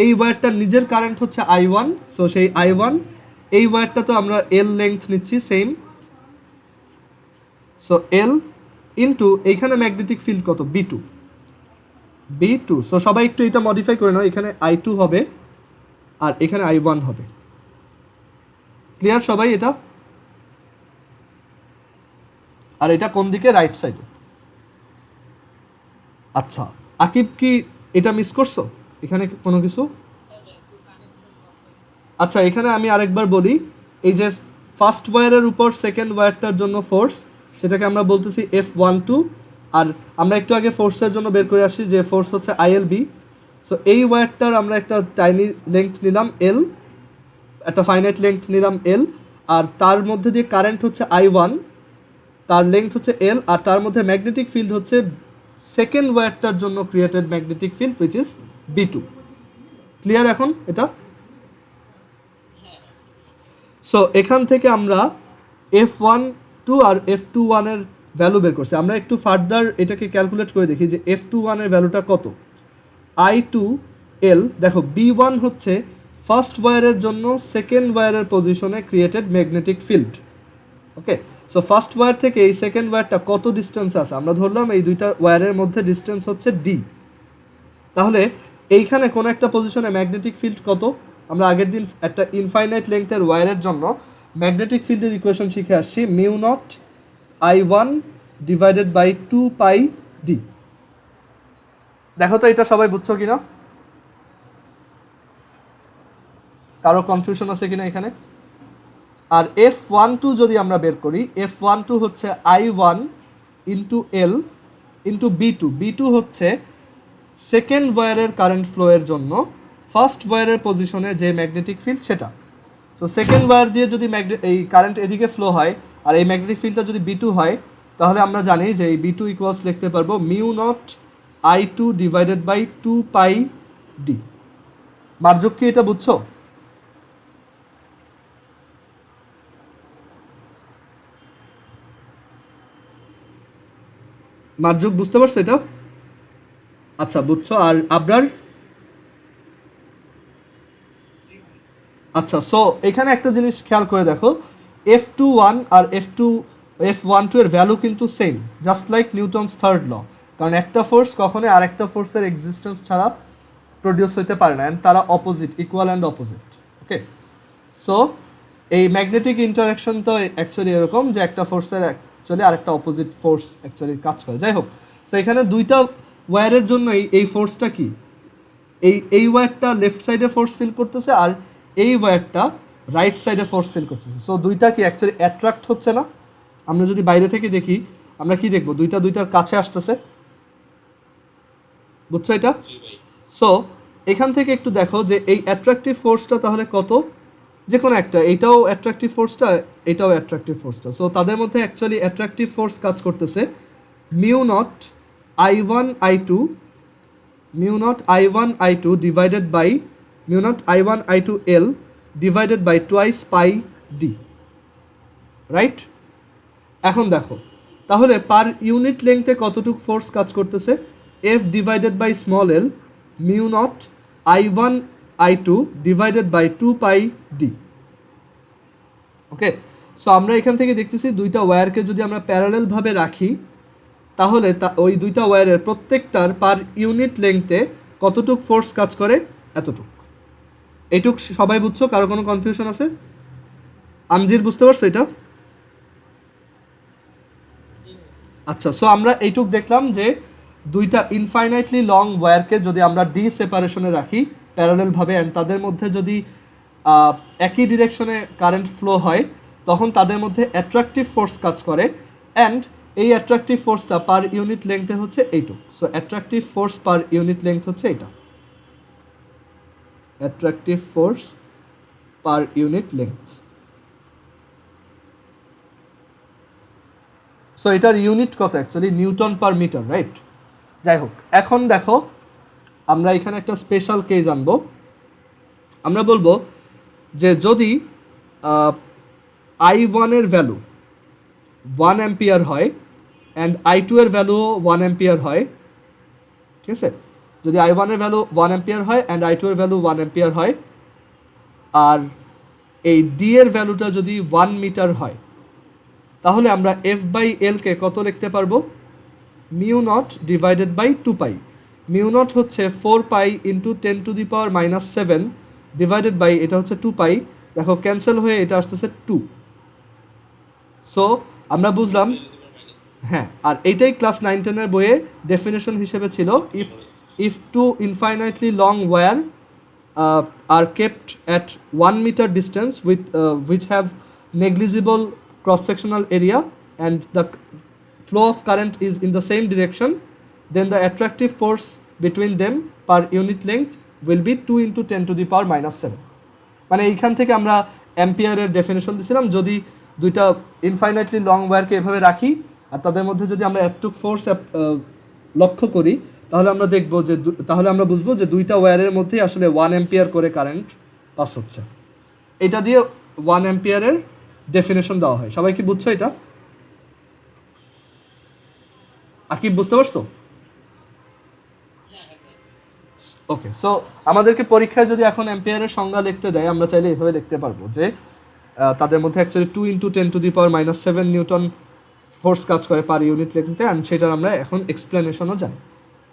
এই ওয়্যারটার নিজের কারেন্ট হচ্ছে I1, সো সেই I1, এই ওয়্যারটা তো আমরা L লেংথ নিচ্ছি সেম, সো L ইন্টু এইখানে ম্যাগনেটিক ফিল্ড কত? B2। সো সবাই একটু এটা মডিফাই করে নাও, এখানে I2 হবে আর এখানে I1 হবে। ক্লিয়ার সবাই এটা? আর এটা কোন দিকে? রাইট সাইডে। আচ্ছা, আকিব কি এটা মিস করছো এখানে কোনো কিছু? আচ্ছা, এখানে আমি আরেকবার বলি, এই যে ফার্স্ট ওয়্যারের উপর সেকেন্ড ওয়্যারটার জন্য ফোর্স, সেটাকে আমরা বলতেছি F12, আর আমরা একটু আগে ফোর্সের জন্য বের করে আসছি যে ফোর্স হচ্ছে ILB। সো এই ওয়্যারটার আমরা একটা টাইনি লেংথ নিলাম L, একটা ফাইনাইট লেংথ নিলাম L, আর তার মধ্যে দিয়ে কারেন্ট হচ্ছে I1, তার লেংথ হচ্ছে L, আর তার মধ্যে ম্যাগনেটিক ফিল্ড হচ্ছে সেকেন্ড ওয়্যারটার জন্য created magnetic field which is B2। Clear এখন এটা? সো এখান থেকে আমরা F12 আর F21 এর ভ্যালু বের করছি। আমরা একটু ফার্দার এটাকে ক্যালকুলেট করে দেখি যে F21 এর ভ্যালুটা কত। I2L, দেখো B1 হচ্ছে ফার্স্ট ওয়্যারের জন্য সেকেন্ড ওয়্যারের পজিশনে ক্রিয়েটেড ম্যাগনেটিক ফিল্ড। ওকে, সো ফার্স্ট ওয়্যার থেকে এই সেকেন্ড ওয়্যারটা কত ডিস্টেন্স আছে? আমরা ধরলাম এই দুইটা ওয়্যারের মধ্যে ডিস্টেন্স হচ্ছে D। তাহলে এইখানে কোনো একটা পজিশনে ম্যাগনেটিক ফিল্ড কত? আমরা আগের দিন একটা ইনফাইনাইট লেংথের ওয়্যারের জন্য ম্যাগনেটিক ফিল্ডের ইকুয়েশন শিখে আসছি, μ0 I1 ডিভাইডেড বাই 2πD। দেখো তো এটা সবাই বুঝছো কিনা, কারো কনফিউশন আছে কিনা এখানে? আর F12 যদি আমরা বের করি, F12 হচ্ছে I1 into L into B2 হচ্ছে সেকেন্ড ওয়্যারের কারেন্ট ফ্লো এর জন্য ফার্স্ট ওয়্যারের পজিশনে যে ম্যাগনেটিক ফিল্ড সেটা। সো সেকেন্ড ওয়্যার দিয়ে যদি এই কারেন্ট এদিকে ফ্লো হয় আর এই ম্যাগনেটিক ফিল্ডটা যদি B2 হয়, তাহলে আমরা জানি যে এই B2 ইকুয়ালস লিখতে পারবো μ0 I2 ডিভাইডেড বাই 2πD। মার্জক কি এটা বুঝছো? মার্জক বুঝতে পারছো এটা? আচ্ছা বুঝছো। আর আবরার? আচ্ছা, সো এখানে একটা জিনিস খেয়াল করে দেখো, F21 আর F12 এর ভ্যালু কিন্তু same, just like Newton's third law, কারণ একটা ফোর্স কখনোই আরেকটা ফোর্সের এক্সিস্টেন্স ছাড়া প্রডিউস হতে পারে না, অ্যান্ড তারা opposite, equal and opposite. Okay, so এই ম্যাগনেটিক ইন্টারাকশন তো অ্যাকচুয়ালি এরকম যে একটা ফোর্সের অ্যাকচুয়ালি আরেকটা অপোজিট ফোর্স অ্যাকচুয়ালি কাজ করে। যাই হোক, তো এখানে দুইটা ওয়্যারের জন্যই এই ফোর্সটা কি এই ওয়্যারটা লেফট সাইডে ফোর্স ফিল করতেছে আর এই ওয়্যারটা রাইট সাইডে ফোর্স ফিল করতেছে। সো দুইটা কি অ্যাকচুয়ালি অ্যাট্রাক্ট হচ্ছে না? আমরা যদি বাইরে থেকে দেখি আমরা কি দেখব, দুইটার কাছে আসতেছে, বুঝছো এটা? সো এখান থেকে একটু দেখো যে এই অ্যাট্রাকটিভ ফোর্সটা তাহলে কত, যে কোনো একটা, এইটাও অ্যাট্রাকটিভ ফোর্সটা, এটাও অ্যাট্রাকটিভ ফোর্সটা। সো তাদের মধ্যে অ্যাকচুয়ালি অ্যাট্রাকটিভ ফোর্স কাজ করতেছে mu naught I1 I2 mu naught I1 I2 divided by mu naught I1 I2 L divided by twice pi D, right? এখন দেখো তাহলে পার ইউনিট লেংথে কতটুকু ফোর্স কাজ করতেছে, F divided by small L mu naught I1 I2 divided by 2 pi D. Okay, so আমরা এখান থেকে দেখতেছি দুইটা ওয়্যারকে যদি আমরা প্যারালেলভাবে রাখি তাহলে ওই দুইটা ওয়্যারের প্রত্যেকটার পার ইউনিট লেংথে কতটুক ফোর্স কাজ করে, এতটুক। এইটুক সবাই বুঝছো? কারো কোনো কনফিউশন আছে? আনজির বুঝতে পারছো এটা? আচ্ছা, সো আমরা এইটুক দেখলাম যে দুইটা ইনফাইনাইটলি লং ওয়্যারকে যদি আমরা ডি সেপারেশনে রাখি প্যারালেলভাবে অ্যান্ড তাদের মধ্যে যদি একই ডিরেকশনে কারেন্ট ফ্লো হয় তখন তাদের মধ্যে অ্যাট্রাকটিভ ফোর্স কাজ করে অ্যান্ড এই অ্যাট্রাকটিভ ফোর্সটা পার ইউনিট লেংথে হচ্ছে এইটুক। So attractive force per unit length হচ্ছে এইটা, attractive force per unit length. So এটার ইউনিট কত actually? Newton per metre, right? যাই হোক, এখন দেখো আমরা এখানে একটা স্পেশাল কেস আনবো। আমরা বলবো যে যদি I1 এর ভ্যালু 1 অ্যাম্পিয়ার হয় অ্যান্ড I2 এর ভ্যালু 1 অ্যাম্পিয়ার হয়, ঠিক আছে? যদি I1 এর ভ্যালু 1 অ্যাম্পিয়ার হয় অ্যান্ড I2 এর ভ্যালু 1 অ্যাম্পিয়ার হয় আর এই ডি এর ভ্যালুটা যদি 1 মিটার হয় তাহলে আমরা এফ বাই এলকে কত লিখতে পারবো? Mu naught divided by 2 pi. Mu naught হচ্ছে 4 পাই ইন্টু 10⁻⁻7 ডিভাইডেড বাই এটা হচ্ছে 2 পাই। দেখো ক্যান্সেল হয়ে এটা আসতেছে 2। সো আমরা বুঝলাম, হ্যাঁ, আর এইটাই ক্লাস 9-10 বইয়ে ডেফিনেশন হিসেবে ছিল, if two infinitely long wire are kept at 1 meter distance with which have negligible cross-sectional area and the flow of current is in the same direction, then the attractive force between them per unit length will be 2 into 10⁻⁻7। মানে এইখান থেকে আমরা অ্যাম্পিয়ারের ডেফিনেশন দিয়েছিলাম, যদি দুইটা ইনফাইনাইটলি লং ওয়্যারকে এভাবে রাখি আর তাদের মধ্যে যদি আমরা এতটুকু ফোর্স লক্ষ্য করি তাহলে আমরা দেখব যে তাহলে আমরা বুঝবো যে দুইটা ওয়্যারের মধ্যেই আসলে 1 অ্যাম্পিয়ার করে কারেন্ট পাস হচ্ছে। এটা দিয়ে 1 অ্যাম্পিয়ারের ডেফিনেশন দেওয়া হয়। সবাই কি বুঝছো এটা? আকিব বুঝতে পারছো? ওকে, সো আমাদেরকে পরীক্ষায় যদি এখন অ্যাম্পিয়ারের সংজ্ঞা লিখতে দেয় আমরা চাইলে এভাবে লিখতে পারবো যে তাদের মধ্যে অ্যাকচুয়ালি 2 into 10⁻⁻7 নিউটন ফোর্স কাজ করে পার ইউনিট লেংথে অ্যান্ড সেটার আমরা এখন এক্সপ্লেনেশনও জানি।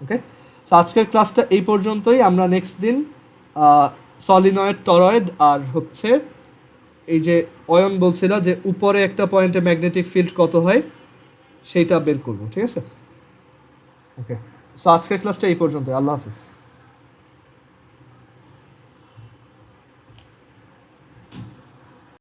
ওকে, সো আজকের ক্লাসটা এই পর্যন্তই। আমরা নেক্সট দিন সলিনয়েড, টরয়েড আর হচ্ছে এই যে অয়ন বলছিল যে উপরে একটা পয়েন্টে ম্যাগনেটিক ফিল্ড কত হয় সেইটা বের করবো, ঠিক আছে? ওকে, সো আজকের ক্লাসটা এই পর্যন্তই। আল্লাহ হাফিজ।